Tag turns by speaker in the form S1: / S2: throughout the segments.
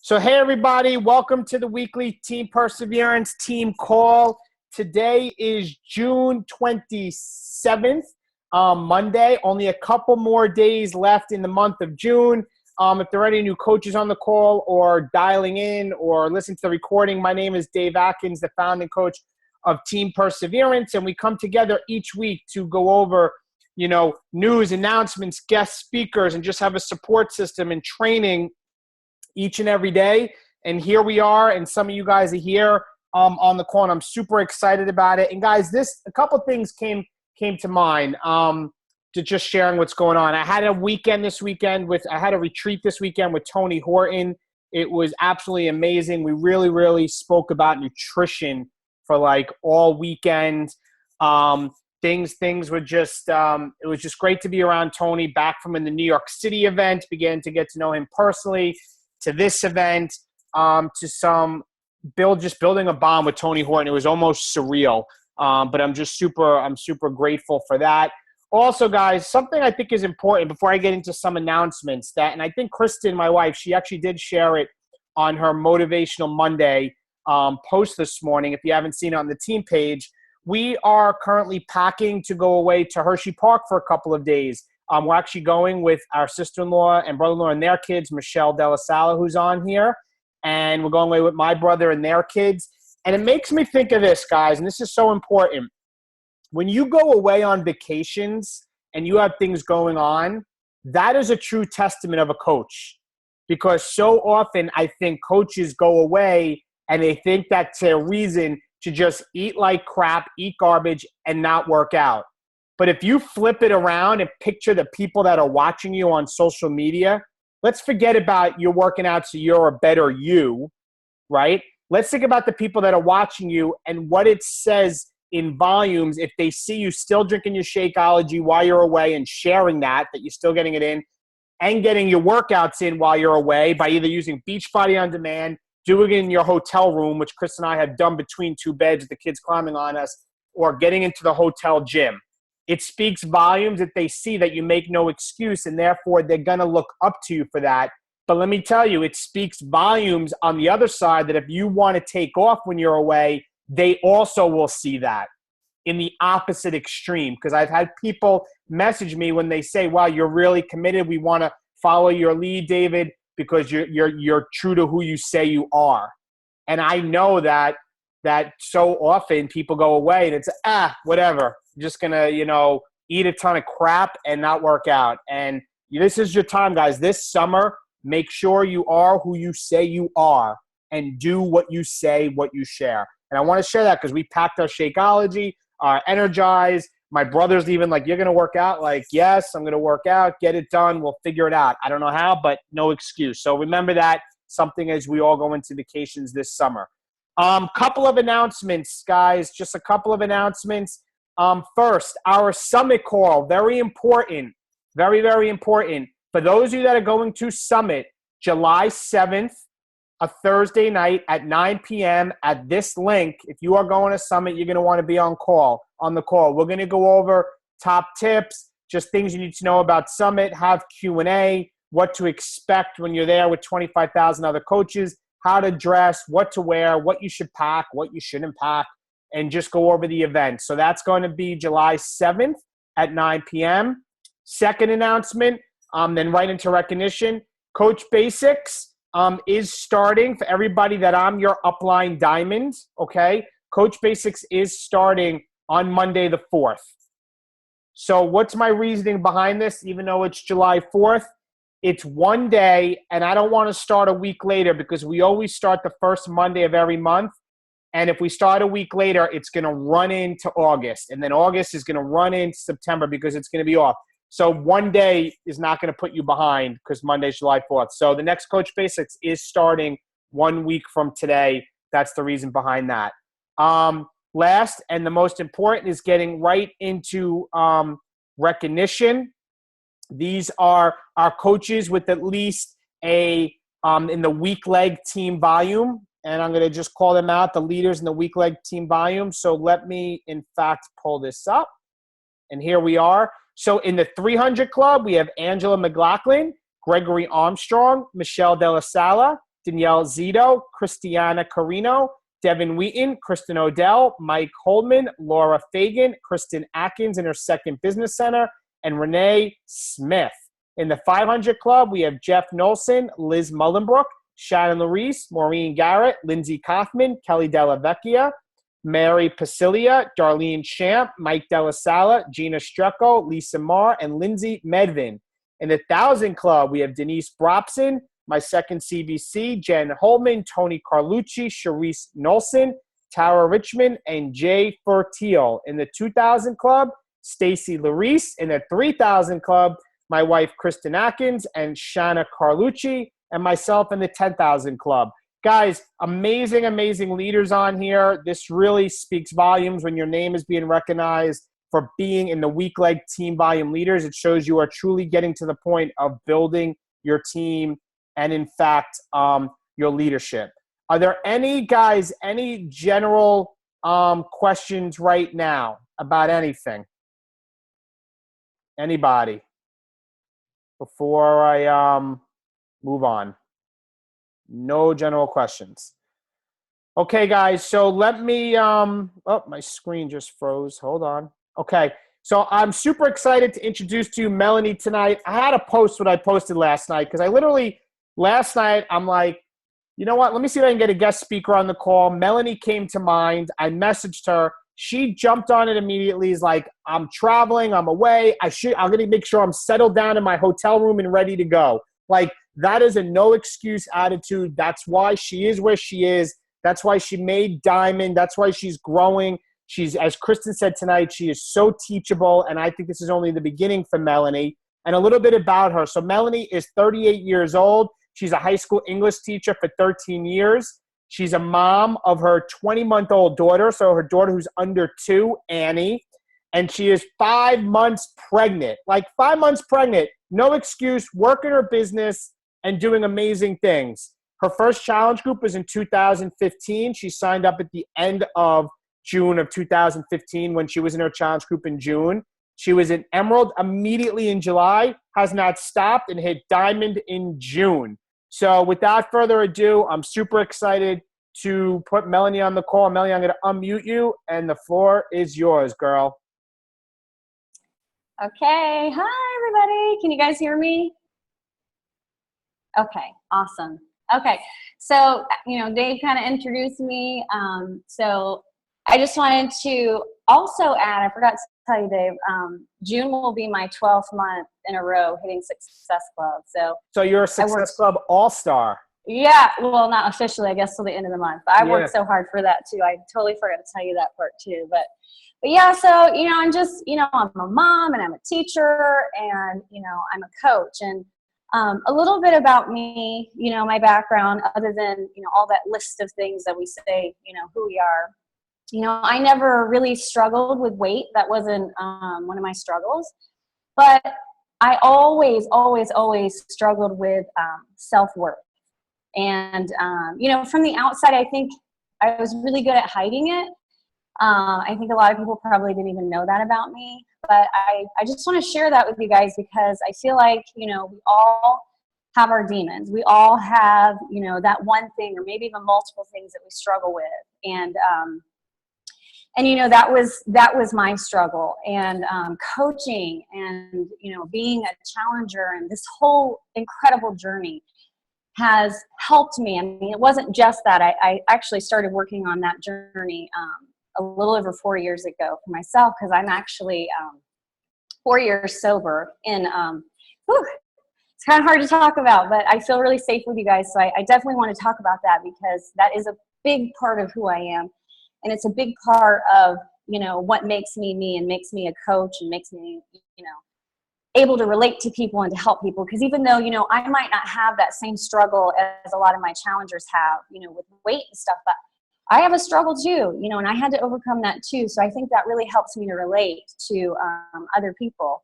S1: So, hey, everybody, welcome to the weekly Team Perseverance Team Call. Today is June 27th, Monday. Only a couple more days left in the month of June. If there are any new coaches on the call or dialing in or listening to the recording, my name is Dave Atkins, the founding coach of Team Perseverance, and we come together each week to go over, news, announcements, guest speakers, and just have a support system and training each and every day. And here we are, and some of you guys are here on the call, and I'm super excited about it. And guys, a couple things came to mind to just sharing what's going on. I had a retreat this weekend with Tony Horton. It was absolutely amazing. We really spoke about nutrition for like all weekend. Things were just, it was just great to be around Tony, back from the New York City event, began to get to know him personally, to this event, to building a bond with Tony Horton. It was almost surreal, but I'm super grateful for that. Also, guys, something I think is important before I get into some announcements and I think Kristen, my wife, she actually did share it on her Motivational Monday post this morning. If you haven't seen it on the team page, we are currently packing to go away to Hershey Park for a couple of days. We're actually going with our sister-in-law and brother-in-law and their kids, Michelle De La Sala, who's on here. And we're going away with my brother and their kids. And it makes me think of this, guys, and this is so important. When you go away on vacations and you have things going on, that is a true testament of a coach. Because so often I think coaches go away and they think that's their reason to just eat like crap, eat garbage, and not work out. But if you flip it around and picture the people that are watching you on social media, let's forget about you're working out so you're a better you, right? Let's think about the people that are watching you and what it says in volumes if they see you still drinking your Shakeology while you're away and sharing that you're still getting it in and getting your workouts in while you're away by either using Beachbody on demand, doing it in your hotel room, which Chris and I have done between two beds with the kids climbing on us, or getting into the hotel gym. It speaks volumes that they see that you make no excuse, and therefore they're going to look up to you for that. But let me tell you, it speaks volumes on the other side that if you want to take off when you're away, they also will see that in the opposite extreme. Because I've had people message me when they say, wow, you're really committed. We want to follow your lead, David, because you're true to who you say you are. And I know that so often people go away and it's, whatever. I'm just going to, eat a ton of crap and not work out. And this is your time, guys. This summer, make sure you are who you say you are and do what you say, what you share. And I want to share that because we packed our Shakeology, our Energize. My brother's even like, you're going to work out? Like, yes, I'm going to work out. Get it done. We'll figure it out. I don't know how, but no excuse. So remember that, something as we all go into vacations this summer. Couple of announcements, guys. Just a couple of announcements. First, our summit call, very important, very, very important. For those of you that are going to Summit, July 7th, a Thursday night at 9 p.m. at this link. If you are going to Summit, you're going to want to be on the call. We're going to go over top tips, just things you need to know about Summit, have Q&A, what to expect when you're there with 25,000 other coaches, how to dress, what to wear, what you should pack, what you shouldn't pack, and just go over the event. So that's going to be July 7th at 9 p.m. Second announcement, then right into recognition. Coach Basics is starting for everybody that I'm your upline diamond, okay? Coach Basics is starting on Monday the 4th. So what's my reasoning behind this, even though it's July 4th? It's one day, and I don't want to start a week later because we always start the first Monday of every month. And if we start a week later, it's going to run into August. And then August is going to run into September because it's going to be off. So one day is not going to put you behind because Monday's July 4th. So the next Coach Basics is starting 1 week from today. That's the reason behind that. Last and the most important is getting right into recognition. These are our coaches with at least a in the weak leg team volume. And I'm going to just call them out, the leaders in the weak leg team volume. So let me, in fact, pull this up. And here we are. So in the 300 club, we have Angela McLaughlin, Gregory Armstrong, Michelle De La Sala. Danielle Zito, Christiana Carino, Devin Wheaton, Kristen Odell, Mike Holdman, Laura Fagan, Kristen Atkins in her second business center, and Renee Smith. In the 500 Club, we have Jeff Nolson, Liz Mullenbrook, Shannon Larice, Maureen Garrett, Lindsay Kaufman, Kelly Della Vecchia, Mary Pasilia, Darlene Champ, Mike Della Sala, Gina Strecco, Lisa Marr, and Lindsay Medvin. In the 1,000 Club, we have Denise Bropson, my second CBC, Jen Holman, Tony Carlucci, Sharice Nolson, Tara Richmond, and Jay Fertiel. In the 2,000 Club, Stacy Larice. In the 3,000 Club, my wife Kristen Atkins and Shanna Carlucci, and myself in the 10,000 Club. Guys, amazing, amazing leaders on here. This really speaks volumes when your name is being recognized for being in the weak leg team volume leaders. It shows you are truly getting to the point of building your team and, in fact, your leadership. Are there any general questions right now about anything? Anybody? Before I move on. No general questions. Okay, guys, so let me my screen just froze. Hold on. Okay, so I'm super excited to introduce to you Melanie tonight. I had a post what I posted last night because last night I'm like, you know what? Let me see if I can get a guest speaker on the call. Melanie came to mind. I messaged her. She jumped on it immediately. Is like, I'm traveling. I'm away. I'm going to make sure I'm settled down in my hotel room and ready to go. Like, that is a no excuse attitude. That's why she is where she is. That's why she made Diamond. That's why she's growing. She's, as Kristen said tonight, she is so teachable. And I think this is only the beginning for Melanie. And a little bit about her. So Melanie is 38 years old. She's a high school English teacher for 13 years. She's a mom of her 20-month-old daughter, so her daughter who's under 2, Annie, and she is 5 months pregnant. Like 5 months pregnant, no excuse, working her business and doing amazing things. Her first challenge group was in 2015. She signed up at the end of June of 2015 when she was in her challenge group in June. She was in Emerald immediately in July, has not stopped, and hit Diamond in June. So without further ado, I'm super excited to put Melanie on the call. Melanie, I'm going to unmute you, and the floor is yours, girl.
S2: Okay. Hi, everybody. Can you guys hear me? Okay. Awesome. Okay. So, Dave kind of introduced me. So I just wanted to also add, I forgot to tell you, Dave, June will be my 12th month in a row hitting Success Club. So
S1: you're a Success Club all-star.
S2: Yeah, well, not officially, I guess, till the end of the month. But I worked so hard for that too. I totally forgot to tell you that part too. But yeah, so I'm just, I'm a mom and I'm a teacher and I'm a coach. And a little bit about me, my background, other than all that list of things that we say, who we are. I never really struggled with weight. That wasn't one of my struggles. But I always, always, always struggled with self-worth. And, from the outside, I think I was really good at hiding it. I think a lot of people probably didn't even know that about me. But I just want to share that with you guys because I feel like, we all have our demons. We all have, that one thing or maybe even multiple things that we struggle with. And that was my struggle, and coaching and, being a challenger and this whole incredible journey has helped me. I mean, it wasn't just that. I actually started working on that journey a little over 4 years ago for myself because I'm actually 4 years sober. And it's kind of hard to talk about, but I feel really safe with you guys. So I definitely want to talk about that because that is a big part of who I am. And it's a big part of, what makes me me and makes me a coach and makes me, able to relate to people and to help people. Because even though, I might not have that same struggle as a lot of my challengers have, with weight and stuff, but I have a struggle too, and I had to overcome that too. So I think that really helps me to relate to other people.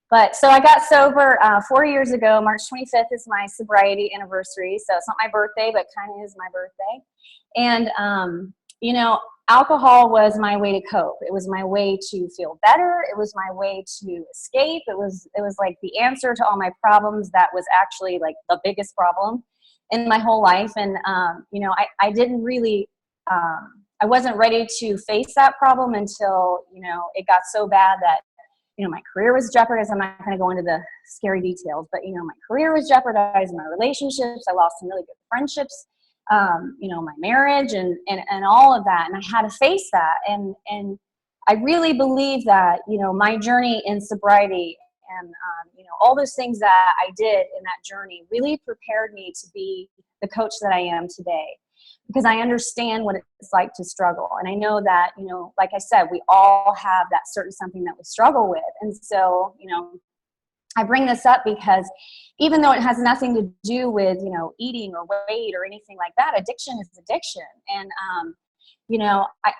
S2: But so I got sober 4 years ago. March 25th is my sobriety anniversary. So it's not my birthday, but kind of is my birthday. And, alcohol was my way to cope. It was my way to feel better. It was my way to escape. It was like the answer to all my problems. That was actually like the biggest problem. in my whole life. And, I didn't really, I wasn't ready to face that problem until, it got so bad that, my career was jeopardized. I'm not going to go into the scary details, but, my career was jeopardized, my relationships, I lost some really good friendships, my marriage and all of that. And I had to face that. And I really believe that, my journey in sobriety and, all those things that I did in that journey really prepared me to be the coach that I am today, because I understand what it's like to struggle. And I know that, like I said, we all have that certain something that we struggle with. And so, I bring this up because even though it has nothing to do with, eating or weight or anything like that, addiction is addiction. And,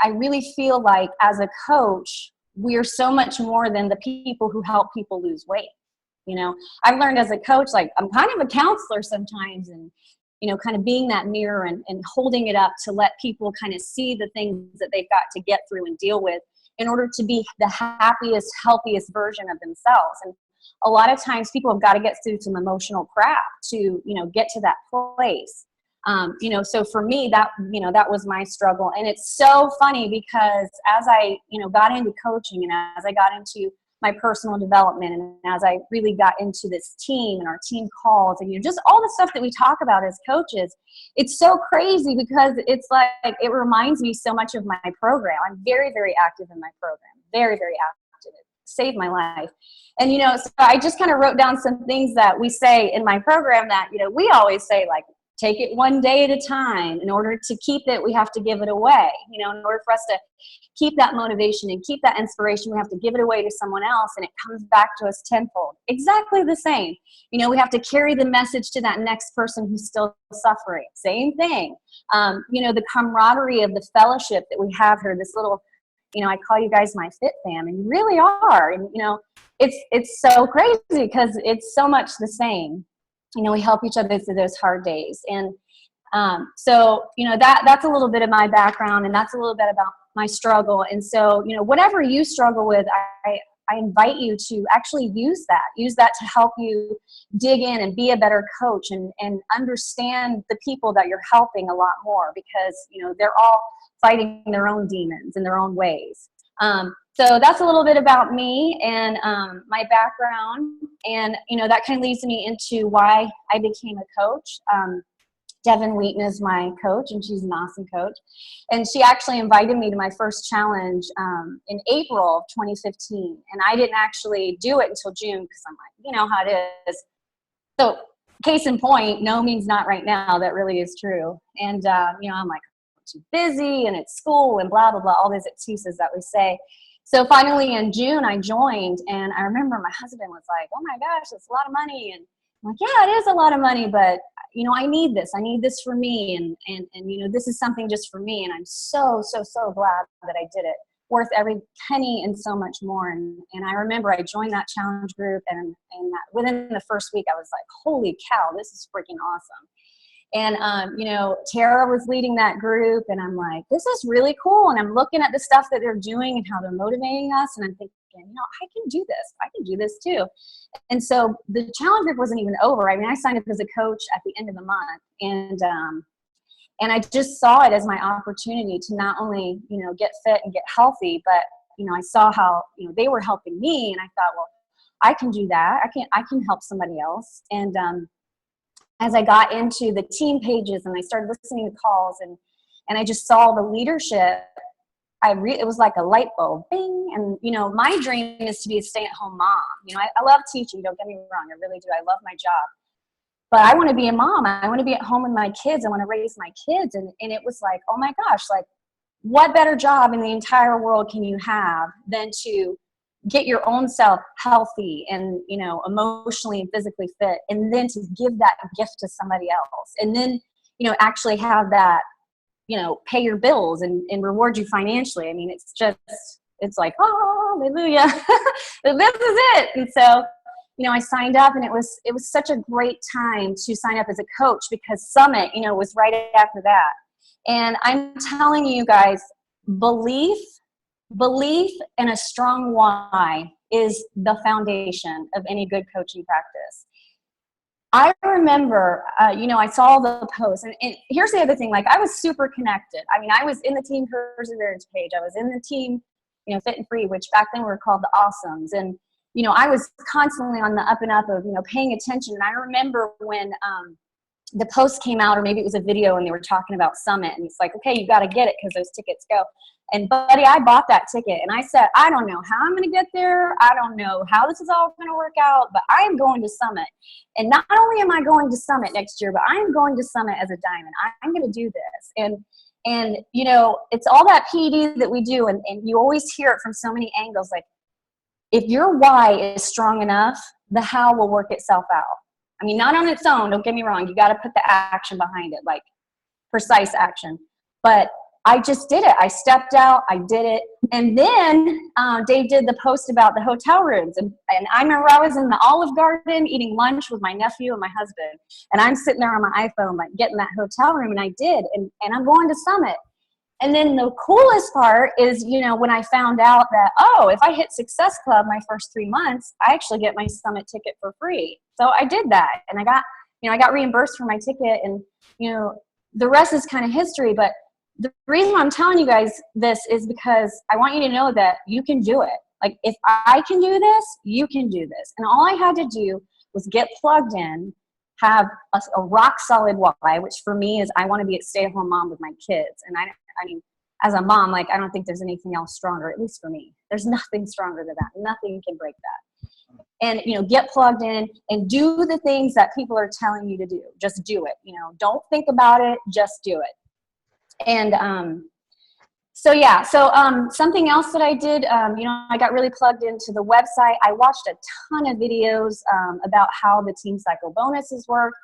S2: I really feel like as a coach, we are so much more than the people who help people lose weight. I've learned as a coach, like I'm kind of a counselor sometimes, and, kind of being that mirror and holding it up to let people kind of see the things that they've got to get through and deal with in order to be the happiest, healthiest version of themselves. And a lot of times people have got to get through some emotional crap to, get to that place. So for me, that was my struggle. And it's so funny because as I, got into coaching and as I got into my personal development and as I really got into this team and our team calls and, just all the stuff that we talk about as coaches, it's so crazy because it's like, it reminds me so much of my program. I'm very, very active in my program, very, very active. It saved my life. And, so I just kind of wrote down some things that we say in my program that, we always say, like, take it one day at a time. In order to keep it, we have to give it away. In order for us to keep that motivation and keep that inspiration, we have to give it away to someone else, and it comes back to us tenfold. Exactly the same. We have to carry the message to that next person who's still suffering. Same thing. The camaraderie of the fellowship that we have here, this little, I call you guys my fit fam, and you really are. And, it's so crazy because it's so much the same. We help each other through those hard days. And so, that's a little bit of my background, and that's a little bit about my struggle. And so, whatever you struggle with, I invite you to actually use that to help you dig in and be a better coach and understand the people that you're helping a lot more, because, they're all fighting their own demons in their own ways. So that's a little bit about me and my background. And, that kind of leads me into why I became a coach. Devin Wheaton is my coach, and she's an awesome coach. And she actually invited me to my first challenge in April of 2015. And I didn't actually do it until June because I'm like, you know how it is. So case in point, no means not right now. That really is true. And, I'm like, I'm too busy and it's school and blah, blah, blah, all these excuses that we say. So finally in June, I joined, and I remember my husband was like, oh my gosh, that's a lot of money. And I'm like, yeah, it is a lot of money, but I need this. I need this for me. And this is something just for me. And I'm so, so, so glad that I did it. Worth every penny and so much more. And I remember I joined that challenge group, and within the first week, I was like, holy cow, this is freaking awesome. And, Tara was leading that group, and I'm like, this is really cool. And I'm looking at the stuff that they're doing and how they're motivating us. And I'm thinking, I can do this. I can do this too. And so the challenge group wasn't even over. I mean, I signed up as a coach at the end of the month, and I just saw it as my opportunity to not only, get fit and get healthy, but, I saw how, they were helping me, and I thought, well, I can do that. I can help somebody else. And, as I got into the team pages and I started listening to calls and I just saw the leadership, it was like a light bulb, bing. And, my dream is to be a stay-at-home mom. I love teaching, don't get me wrong, I really do. I love my job. But I want to be a mom. I want to be at home with my kids. I want to raise my kids. And it was like, oh my gosh, like, what better job in the entire world can you have than to get your own self healthy and, emotionally and physically fit, and then to give that gift to somebody else. And then, actually have that, pay your bills and reward you financially. I mean, it's like, oh, hallelujah. This is it. And so, I signed up, and it was such a great time to sign up as a coach, because Summit, was right after that. And I'm telling you guys, belief and a strong why is the foundation of any good coaching practice. I remember, I saw the post, and here's the other thing, like I was super connected. I mean, I was in the Team Perseverance page. I was in the team, Fit and Free, which back then we were called the Awesomes. And, I was constantly on the up and up of, paying attention. And I remember when the post came out, or maybe it was a video, and they were talking about Summit, and it's like, okay, you got to get it because those tickets go. And buddy, I bought that ticket, and I said, I don't know how I'm going to get there. I don't know how this is all going to work out, but I am going to Summit. And not only am I going to Summit next year, but I am going to Summit as a diamond. I'm going to do this. And it's all that PD that we do, and you always hear it from so many angles. Like, if your why is strong enough, the how will work itself out. I mean, not on its own, don't get me wrong. You got to put the action behind it, like precise action. But I just did it. I stepped out. I did it. And then Dave did the post about the hotel rooms. And I remember I was in the Olive Garden eating lunch with my nephew and my husband. And I'm sitting there on my iPhone, like getting that hotel room. And I did. And I'm going to Summit. And then the coolest part is, when I found out that, if I hit Success Club my first 3 months, I actually get my Summit ticket for free. So I did that. And I got reimbursed for my ticket. And, the rest is kind of history. But the reason why I'm telling you guys this is because I want you to know that you can do it. Like, if I can do this, you can do this. And all I had to do was get plugged in, have a rock solid why, which for me is I want to be a stay-at-home mom with my kids. And I mean, as a mom, like, I don't think there's anything else stronger, at least for me. There's nothing stronger than that. Nothing can break that. And, get plugged in and do the things that people are telling you to do. Just do it. Don't think about it. Just do it. And something else that I did, I got really plugged into the website. I watched a ton of videos about how the team cycle bonuses work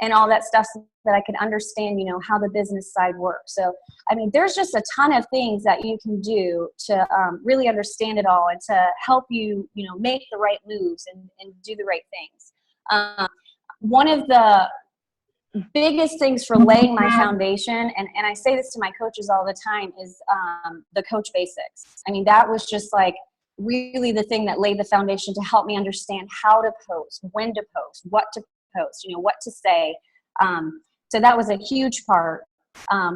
S2: and all that stuff so that I could understand, how the business side works. So, I mean, there's just a ton of things that you can do to really understand it all and to help you, make the right moves and do the right things. One of the biggest things for laying my foundation, and I say this to my coaches all the time, is the coach basics. I mean, that was just like really the thing that laid the foundation to help me understand how to post, when to post, what to post, what to say. So that was a huge part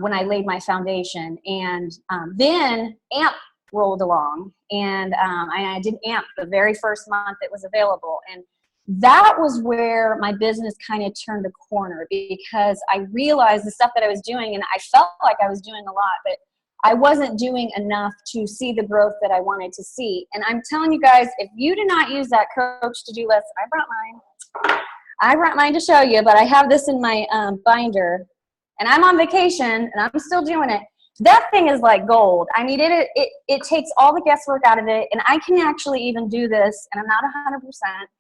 S2: when I laid my foundation. And then AMP rolled along, and I did AMP the very first month it was available. And that was where my business kind of turned a corner, because I realized the stuff that I was doing, and I felt like I was doing a lot, but I wasn't doing enough to see the growth that I wanted to see. And I'm telling you guys, if you do not use that coach to-do list, I brought mine to show you, but I have this in my binder, and I'm on vacation and I'm still doing it. That thing is like gold. I mean, it takes all the guesswork out of it, and I can actually even do this, and I'm not 100%.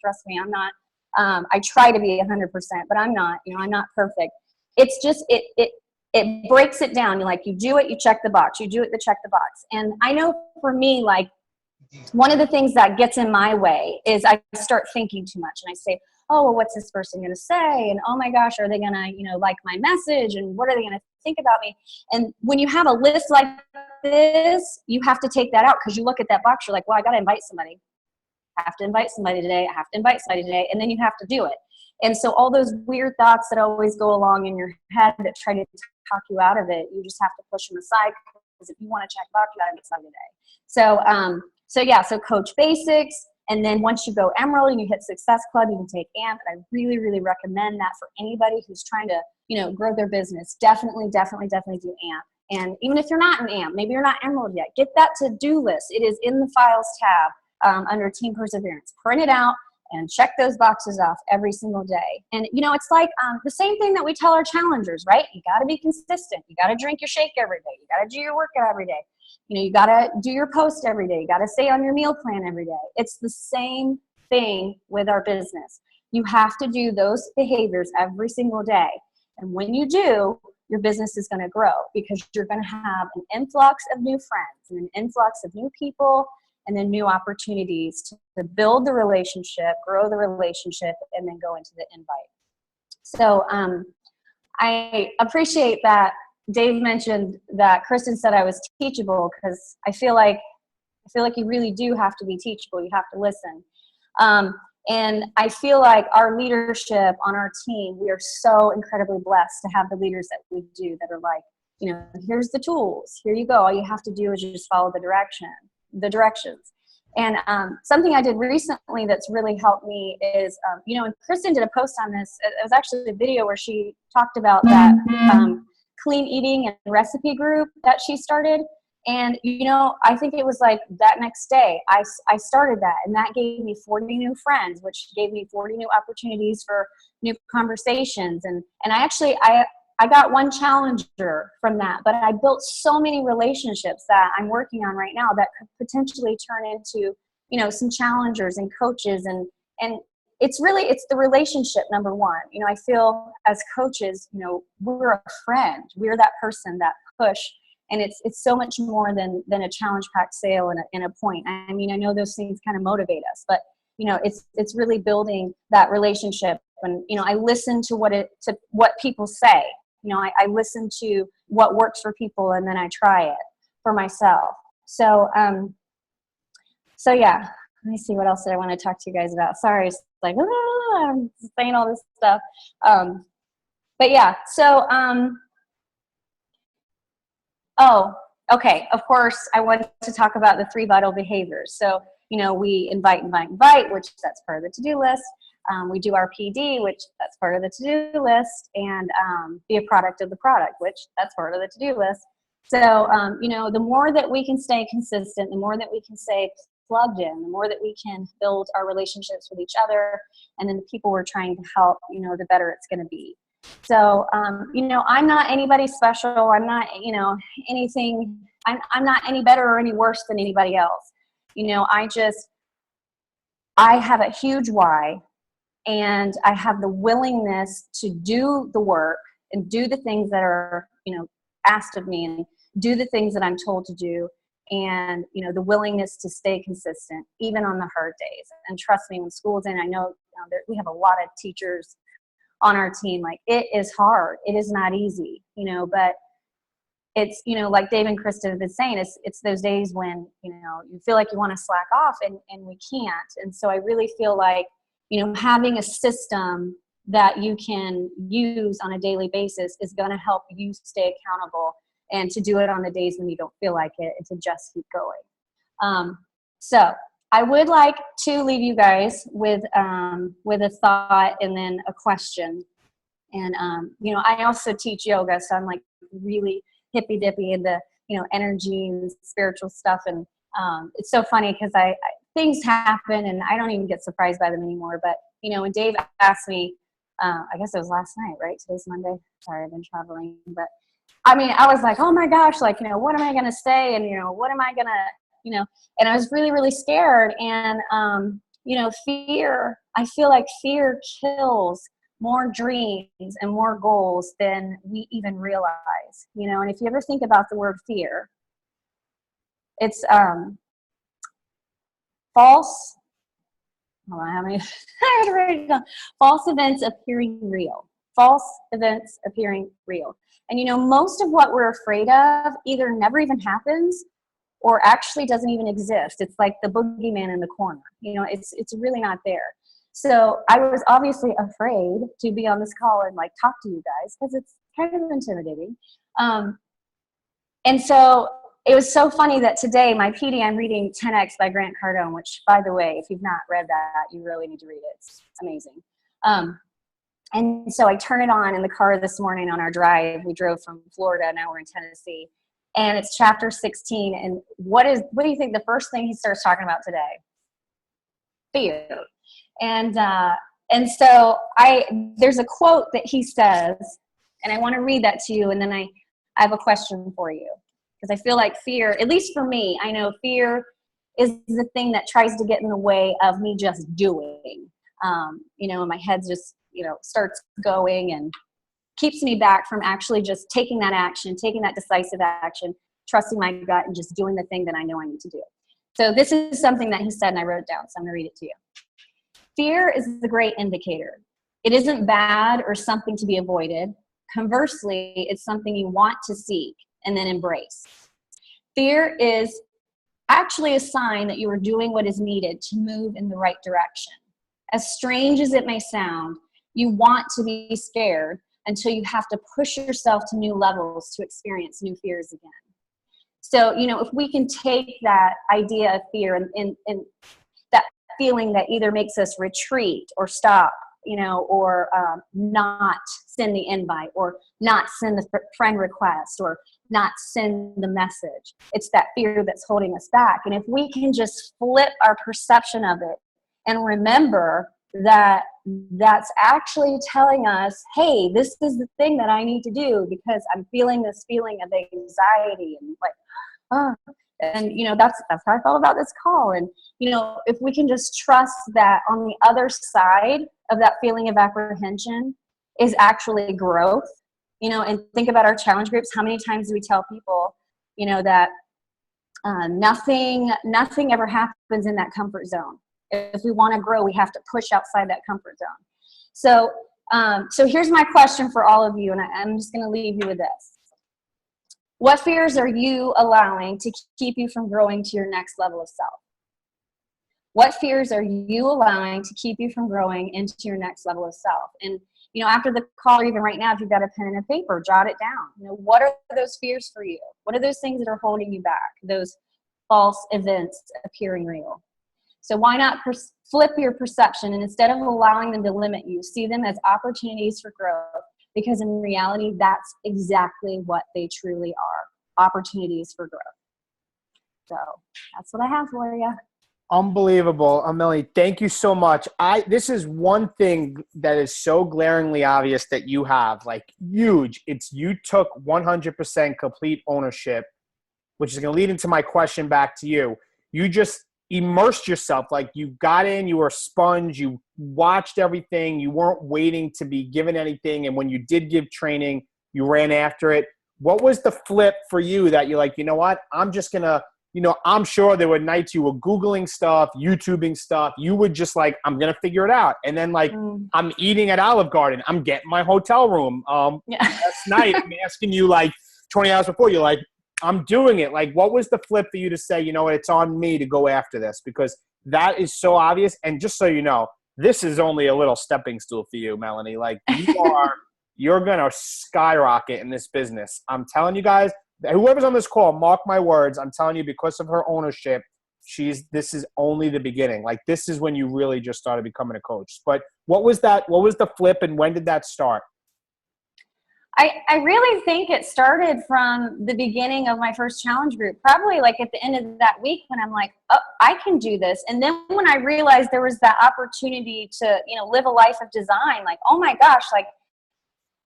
S2: Trust me, I'm not. I try to be 100%, but I'm not. I'm not perfect. It's just it breaks it down. You do it, you check the box. You do it, you check the box. And I know for me, like, one of the things that gets in my way is I start thinking too much, and I say, oh, well, what's this person going to say? And oh my gosh, are they going to, like my message? And what are they going to think about me? And when you have a list like this, you have to take that out, because you look at that box, you're like, well, I got to invite somebody. I have to invite somebody today. I have to invite somebody today. And then you have to do it. And so all those weird thoughts that always go along in your head that try to talk you out of it, you just have to push them aside, because if you want to check box, you got to get somebody today. So coach basics. And then once you go Emerald and you hit Success Club, you can take AMP. And I really, really recommend that for anybody who's trying to, grow their business. Definitely do AMP. And even if you're not in AMP, maybe you're not Emerald yet, get that to-do list. It is in the Files tab under Team Perseverance. Print it out and check those boxes off every single day. And, it's like the same thing that we tell our challengers, right? You got to be consistent. You got to drink your shake every day. You got to do your workout every day. You got to do your post every day. You got to stay on your meal plan every day. It's the same thing with our business. You have to do those behaviors every single day. And when you do, your business is going to grow, because you're going to have an influx of new friends and an influx of new people, and then new opportunities to build the relationship, grow the relationship, and then go into the invite. So I appreciate that Dave mentioned that Kristen said I was teachable, because I feel like you really do have to be teachable. You have to listen. And I feel like our leadership on our team, we are so incredibly blessed to have the leaders that we do that are like, here's the tools, here you go. All you have to do is just follow the directions. And something I did recently that's really helped me is, and Kristen did a post on this. It was actually a video where she talked about that clean eating and recipe group that she started. And, I think it was like that next day I started that, and that gave me 40 new friends, which gave me 40 new opportunities for new conversations. And I got one challenger from that, but I built so many relationships that I'm working on right now that could potentially turn into, some challengers and coaches. And it's the relationship, number one. I feel as coaches, we're a friend. We're that person, that push. And it's so much more than a challenge packed sale and a point. I mean, I know those things kind of motivate us, but it's really building that relationship. And I listen to what people say. I listen to what works for people, and then I try it for myself. So yeah. Let me see, what else did I want to talk to you guys about? Sorry, it's like I'm saying all this stuff. But yeah. So oh, okay. Of course, I wanted to talk about the 3 vital behaviors. So, we invite, which that's part of the to-do list. We do our PD, which that's part of the to-do list, and be a product of the product, which that's part of the to-do list. So, the more that we can stay consistent, the more that we can stay plugged in, the more that we can build our relationships with each other and then the people we're trying to help, the better it's going to be. So, I'm not anybody special. I'm not, anything. I'm not any better or any worse than anybody else. I have a huge why, and I have the willingness to do the work and do the things that are, asked of me, and do the things that I'm told to do. And, the willingness to stay consistent, even on the hard days. And trust me, when school's in, I know we have a lot of teachers on our team. Like, it is hard. It is not easy, but it's, like Dave and Kristen have been saying, it's those days when, you feel like you want to slack off and we can't. And so I really feel like, having a system that you can use on a daily basis is going to help you stay accountable and to do it on the days when you don't feel like it and to just keep going. So I would like to leave you guys with a thought and then a question. And, I also teach yoga, so I'm like really hippy dippy into, energy and spiritual stuff. And it's so funny because things happen and I don't even get surprised by them anymore. But, when Dave asked me, I guess it was last night, right? Today's Monday. Sorry, I've been traveling. But I mean, I was like, oh my gosh, like, what am I going to say? And, what am I going to, and I was really, really scared. And, fear, I feel like fear kills more dreams and more goals than we even realize, and if you ever think about the word fear, it's false. Hold on, how many? I had to write it down. False events appearing real. False events appearing real. And most of what we're afraid of either never even happens or actually doesn't even exist. It's like the boogeyman in the corner. It's really not there. So I was obviously afraid to be on this call and like talk to you guys because it's kind of intimidating. And so it was so funny that today, my PD, I'm reading 10X by Grant Cardone, which, by the way, if you've not read that, you really need to read it. It's amazing. And so I turn it on in the car this morning on our drive. We drove from Florida, now we're in Tennessee. And it's chapter 16. And what do you think the first thing he starts talking about today? Fear. And so there's a quote that he says, and I want to read that to you, and then I have a question for you. Because I feel like fear, at least for me, I know fear is the thing that tries to get in the way of me just doing. And my head just, starts going and keeps me back from actually just taking that action, taking that decisive action, trusting my gut, and just doing the thing that I know I need to do. So this is something that he said, and I wrote it down, so I'm going to read it to you. Fear is the great indicator. It isn't bad or something to be avoided. Conversely, it's something you want to seek and then embrace. Fear is actually a sign that you are doing what is needed to move in the right direction. As strange as it may sound, you want to be scared until you have to push yourself to new levels to experience new fears again. So, if we can take that idea of fear and that feeling that either makes us retreat or stop, or not send the invite, or not send the friend request, or not send the message. It's that fear that's holding us back. And if we can just flip our perception of it and remember that that's actually telling us, hey, this is the thing that I need to do because I'm feeling this feeling of anxiety and that's how I felt about this call. And, if we can just trust that on the other side of that feeling of apprehension is actually growth, and think about our challenge groups. How many times do we tell people, that nothing ever happens in that comfort zone. If we want to grow, we have to push outside that comfort zone. So here's my question for all of you, and I'm just going to leave you with this. What fears are you allowing to keep you from growing to your next level of self? What fears are you allowing to keep you from growing into your next level of self? And, after the call, or even right now, if you've got a pen and a paper, jot it down. What are those fears for you? What are those things that are holding you back? Those false events appearing real. So why not flip your perception, and instead of allowing them to limit you, see them as opportunities for growth, because in reality, that's exactly what they truly are, opportunities for growth. So that's what I have for you.
S1: Unbelievable. Melanie, thank you so much. This is one thing that is so glaringly obvious that you have, like huge. It's you took 100% complete ownership, which is going to lead into my question back to you. You just immersed yourself, like you got in, you were a sponge, you watched everything, you weren't waiting to be given anything. And when you did give training, you ran after it. What was the flip for you that you're like, you know what, I'm just going to, I'm sure there were nights you were Googling stuff, YouTubing stuff. You were just like, I'm going to figure it out. And then I'm eating at Olive Garden. I'm getting my hotel room. Last night, I'm asking you 20 hours before, you're like, I'm doing it. Like, what was the flip for you to say, it's on me to go after this? Because that is so obvious. And just so you know, this is only a little stepping stool for you, Melanie. Like, you're going to skyrocket in this business. I'm telling you guys, whoever's on this call, mark my words. I'm telling you, because of her ownership, this is only the beginning. Like, this is when you really just started becoming a coach. But what was that? What was the flip, and when did that start?
S2: I really think it started from the beginning of my first challenge group, probably at the end of that week when I'm like, oh, I can do this. And then when I realized there was that opportunity to, live a life of design, like, oh my gosh,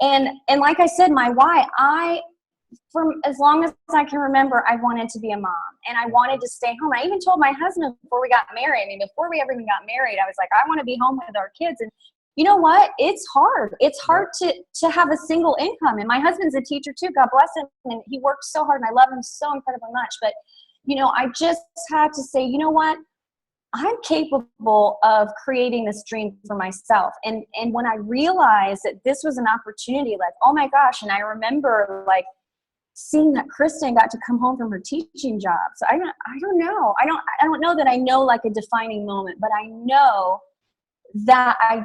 S2: and like I said, my why, from as long as I can remember, I wanted to be a mom and I wanted to stay home. I even told my husband before we got married, before we ever even got married, I was like, I want to be home with our kids. And you know what? It's hard. It's hard to have a single income. And my husband's a teacher too, God bless him. And he works so hard and I love him so incredibly much. But, I just had to say, you know what? I'm capable of creating this dream for myself. And when I realized that this was an opportunity, oh my gosh. And I remember seeing that Kristen got to come home from her teaching job. So I don't know. I don't know that I know a defining moment, but I know that I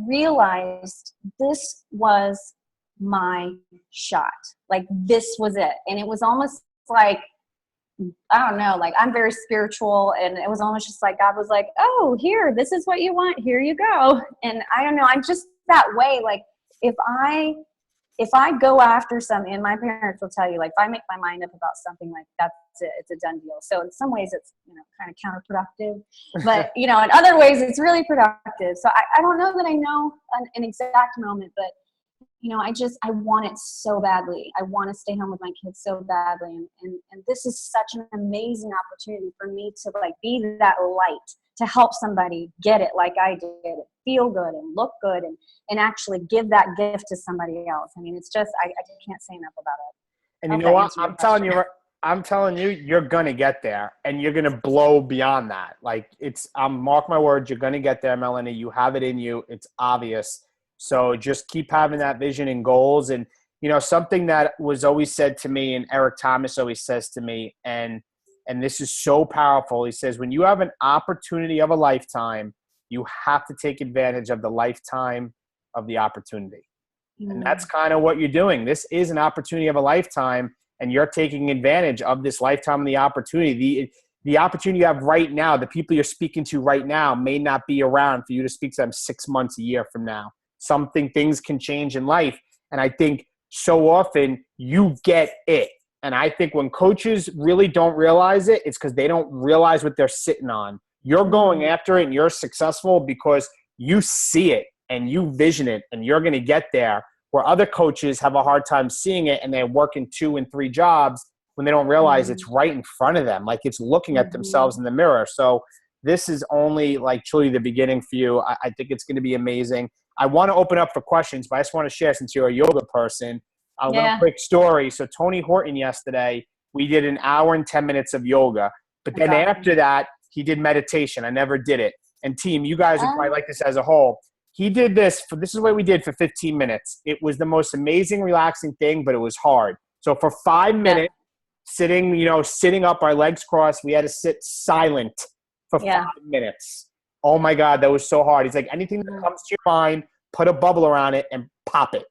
S2: realized this was my shot. This was it. And it was almost I don't know, I'm very spiritual, and it was almost just God was like, oh, here, this is what you want. Here you go. And I don't know, I'm just that way. If I go after something, and my parents will tell you, if I make my mind up about something, that's it, it's a done deal. So in some ways it's, kind of counterproductive, but, in other ways it's really productive. So I don't know that I know an exact moment, but, I want it so badly. I want to stay home with my kids so badly. And this is such an amazing opportunity for me to be that light, to help somebody get it like I did, feel good and look good, and actually give that gift to somebody else. It's just, I can't say enough about it.
S1: And you know what? I'm telling you, you're going to get there, and you're going to blow beyond that. Mark my words, you're going to get there, Melanie. You have it in you. It's obvious. So just keep having that vision and goals. And, something that was always said to me, and Eric Thomas always says to me, and this is so powerful. He says, when you have an opportunity of a lifetime, you have to take advantage of the lifetime of the opportunity. And that's kind of what you're doing. This is an opportunity of a lifetime, and you're taking advantage of this lifetime of the opportunity. The opportunity you have right now, the people you're speaking to right now may not be around for you to speak to them 6 months, a year from now. Things can change in life. And I think so often you get it. And I think when coaches really don't realize it, it's because they don't realize what they're sitting on. You're going after it and you're successful because you see it and you vision it and you're going to get there, where other coaches have a hard time seeing it and they're working 2 and 3 jobs when they don't realize it's right in front of them. Like it's looking at themselves in the mirror. So this is only like truly the beginning for you. I think it's going to be amazing. I want to open up for questions, but I just want to share, since you're a yoga person, a little quick story. So Tony Horton yesterday, we did an hour and 10 minutes of yoga. But then after that, he did meditation. I never did it. And team, you guys would probably like this as a whole. He did this is what we did for 15 minutes. It was the most amazing, relaxing thing, but it was hard. So for 5 minutes, sitting up, our legs crossed, we had to sit silent for 5 minutes. Oh my God, that was so hard. He's like, anything that comes to your mind, put a bubble around it and pop it.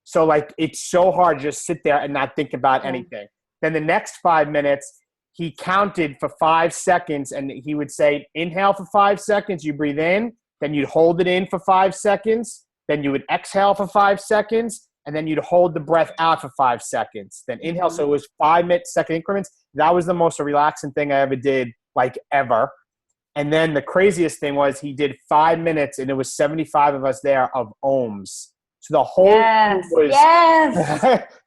S1: So like, it's so hard to just sit there and not think about anything. Then the next 5 minutes, he counted for 5 seconds and he would say, inhale for 5 seconds, you breathe in, then you'd hold it in for 5 seconds, then you would exhale for 5 seconds, and then you'd hold the breath out for 5 seconds, then inhale. So it was 5 second increments. That was the most relaxing thing I ever did, like ever. And then the craziest thing was he did 5 minutes and it was 75 of us there of ohms. So the whole room was,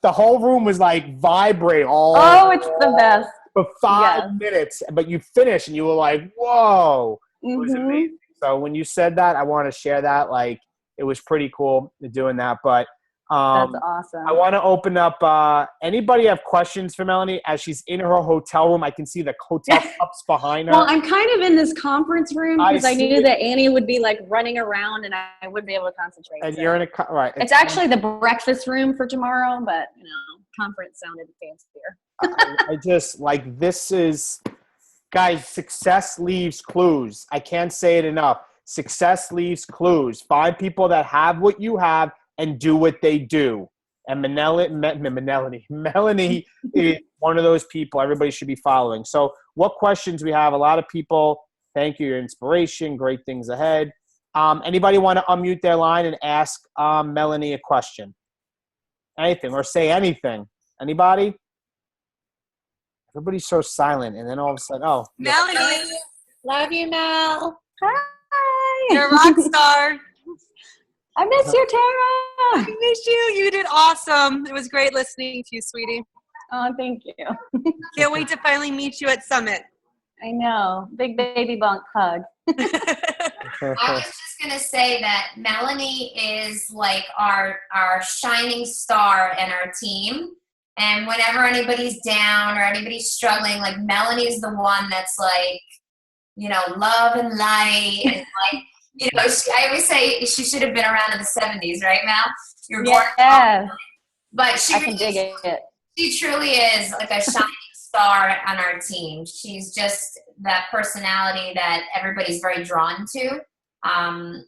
S1: the whole room was like vibrating.
S2: It's the best.
S1: For 5 minutes, but you finished and you were like, whoa, it was amazing. So when you said that, I want to share that. Like, it was pretty cool doing that. But
S2: that's awesome.
S1: I want to open up. Anybody have questions for Melanie as she's in her hotel room? I can see the hotel cups behind her.
S2: Well, I'm kind of in this conference room because I knew that Annie would be like running around and I wouldn't be able to concentrate.
S1: And you're in right.
S2: It's actually the breakfast room for tomorrow, but conference sounded fancier.
S1: I just like, this is, guys, success leaves clues. I can't say it enough. Success leaves clues. Find people that have what you have and do what they do. And Melanie is one of those people everybody should be following. So what questions we have? A lot of people, thank you, your inspiration, great things ahead. Anybody want to unmute their line and ask Melanie a question? Anything, or say anything? Anybody? Everybody's so silent, and then all of a sudden,
S3: Melanie, love you, Mel.
S2: Hi.
S3: You're a rock star.
S2: I miss you, Tara.
S3: I miss you. You did awesome. It was great listening to you, sweetie.
S2: Oh, thank you.
S3: Can't wait to finally meet you at Summit.
S2: I know. Big baby bunk hug.
S4: I was just going to say that Melanie is like our shining star in our team. And whenever anybody's down or anybody's struggling, like Melanie's the one that's like, love and light. And like, I always say she should have been around in the 70s, right, Mel? You're born.
S2: Yeah.
S4: But
S2: I can dig it.
S4: She truly is like a shining star on our team. She's just that personality that everybody's very drawn to.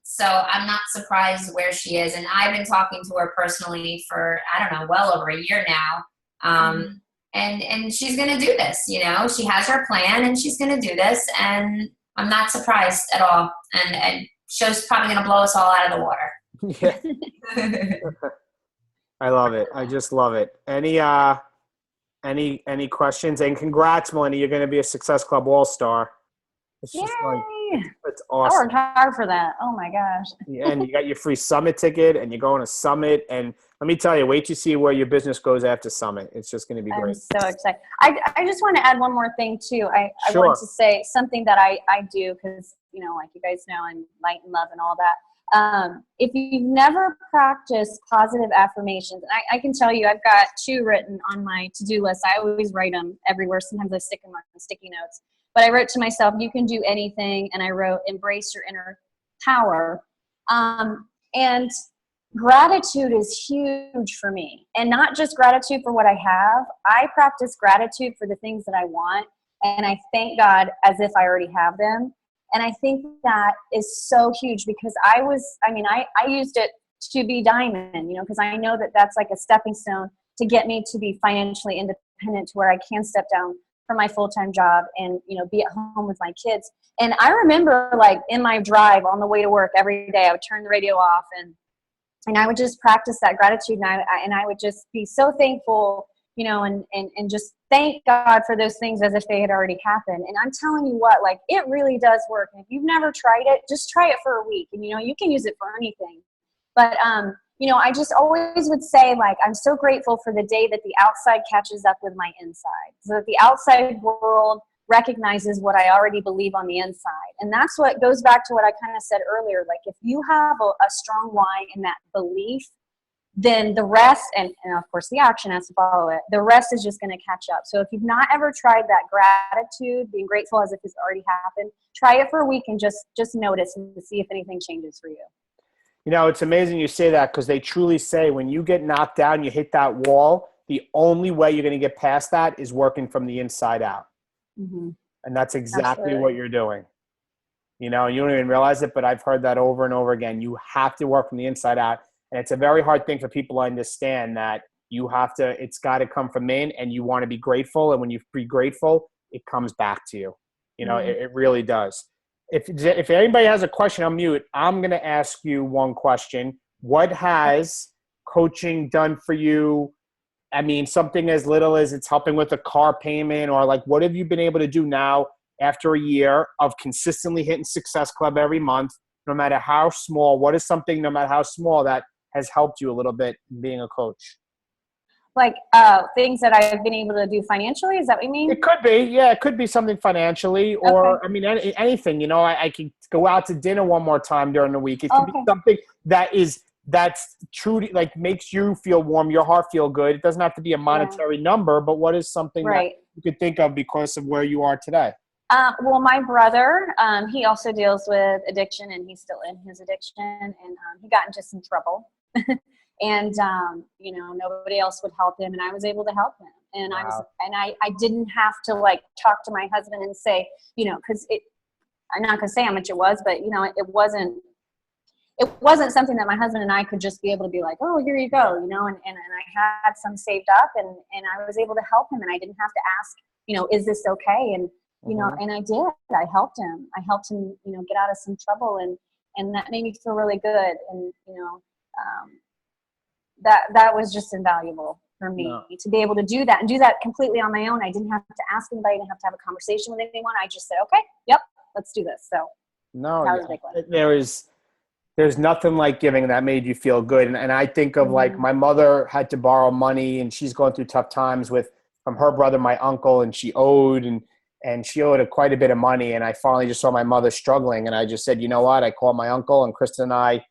S4: So I'm not surprised where she is. And I've been talking to her personally for, well over a year now. And she's going to do this, she has her plan and she's going to do this. And I'm not surprised at all. And show's probably going to blow us all out of the water.
S1: Yeah. I love it. I just love it. Any questions? And congrats, Melanie. You're going to be a Success Club All-Star. It's just it's awesome.
S2: I worked hard for that. Oh my gosh.
S1: Yeah, and you got your free Summit ticket and you're going to Summit. And let me tell you, wait to see where your business goes after Summit. It's just going to be great.
S2: I'm so excited. I just want to add one more thing too. I want to say something that I do because, like you guys know, I'm light and love and all that. If you've never practiced positive affirmations, and I can tell you, I've got 2 written on my to-do list. I always write them everywhere. Sometimes I stick them on sticky notes. But I wrote to myself, you can do anything. And I wrote, embrace your inner power. And gratitude is huge for me. And not just gratitude for what I have. I practice gratitude for the things that I want. And I thank God as if I already have them. And I think that is so huge because I used it to be Diamond, you know, because I know that that's like a stepping stone to get me to be financially independent to where I can step down from my full-time job and, you know, be at home with my kids. And I remember like in my drive on the way to work every day, I would turn the radio off and I would just practice that gratitude. And I would just be so thankful, you know, and just thank God for those things as if they had already happened. And I'm telling you what, like, it really does work. And if you've never tried it, just try it for a week. And, you know, you can use it for anything. But, you know, I just always would say, like, I'm so grateful for the day that the outside catches up with my inside. So that the outside world recognizes what I already believe on the inside. And that's what goes back to what I kind of said earlier. Like, if you have a strong why in that belief, then the rest, and of course the action has to follow it, the rest is just going to catch up. So if you've not ever tried that gratitude, being grateful as if it's already happened, try it for a week and just notice and see if anything changes for you.
S1: You know, it's amazing you say that because they truly say when you get knocked down, you hit that wall, the only way you're going to get past that is working from the inside out.
S2: Mm-hmm.
S1: And that's exactly
S2: Absolutely.
S1: what you're doing. You know, you don't even realize it, but I've heard that over and over again. You have to work from the inside out. And it's a very hard thing for people to understand that you have to, it's got to come from in and you want to be grateful. And when you be grateful, it comes back to you. You know, it really does. If anybody has a question, I'll mute. I'm going to ask you one question. What has coaching done for you? I mean, something as little as it's helping with a car payment, or like, what have you been able to do now after a year of consistently hitting Success Club every month, no matter how small? What is something, no matter how small, that has helped you a little bit being a coach?
S2: Like things that I've been able to do financially? Is that what you mean?
S1: It could be. Yeah, it could be something financially, or,
S2: Okay.
S1: I mean, anything. You know, I could go out to dinner one more time during the week. It could be something that's truly, like, makes you feel warm, your heart feel good. It doesn't have to be a monetary number, but what is something that you could think of because of where you are today?
S2: Well, my brother, he also deals with addiction, and he's still in his addiction, and he got into some trouble. And, you know, nobody else would help him, and I was able to help him. And
S1: Wow.
S2: I didn't have to, like, talk to my husband and say, you know, because I'm not going to say how much it was, but, you know, it wasn't something that my husband and I could just be able to be like, oh, here you go, you know, and I had some saved up, and I was able to help him, and I didn't have to ask, you know, is this okay? And, you know, and I did. I helped him, you know, get out of some trouble, and that made me feel really good. And, you know, that was just invaluable for me to be able to do that and do that completely on my own. I didn't have to ask anybody. I didn't have to have a conversation with anyone. I just said, okay, yep, let's do this. So that was a big one.
S1: There's nothing like giving that made you feel good. And I think of like my mother had to borrow money, and she's going through tough times from her brother, my uncle, and she owed quite a bit of money. And I finally just saw my mother struggling, and I just said, you know what? I called my uncle, and Kristen and I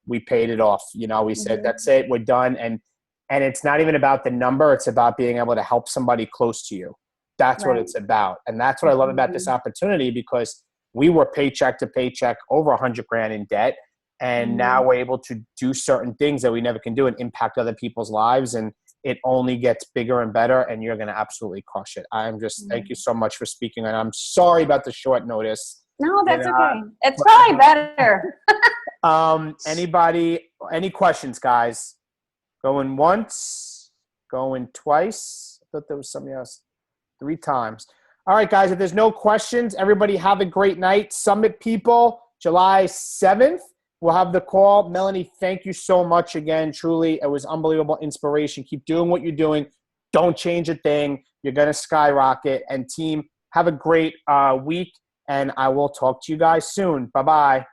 S1: we paid it off. You know, we said, that's it, we're done. And it's not even about the number. It's about being able to help somebody close to you. That's what it's about. And that's what I love about this opportunity, because we were paycheck to paycheck, over $100,000 in debt. And now we're able to do certain things that we never can do and impact other people's lives. And it only gets bigger and better, and you're going to absolutely crush it. Thank you so much for speaking. And I'm sorry about the short notice.
S2: No, that's okay. It's probably better.
S1: Any questions, guys? Going once, going twice. I thought there was something else. 3 times. All right, guys, if there's no questions, everybody have a great night. Summit people, July 7th. We'll have the call. Melanie, thank you so much again. Truly, it was unbelievable inspiration. Keep doing what you're doing. Don't change a thing. You're going to skyrocket. And team, have a great week, and I will talk to you guys soon. Bye-bye.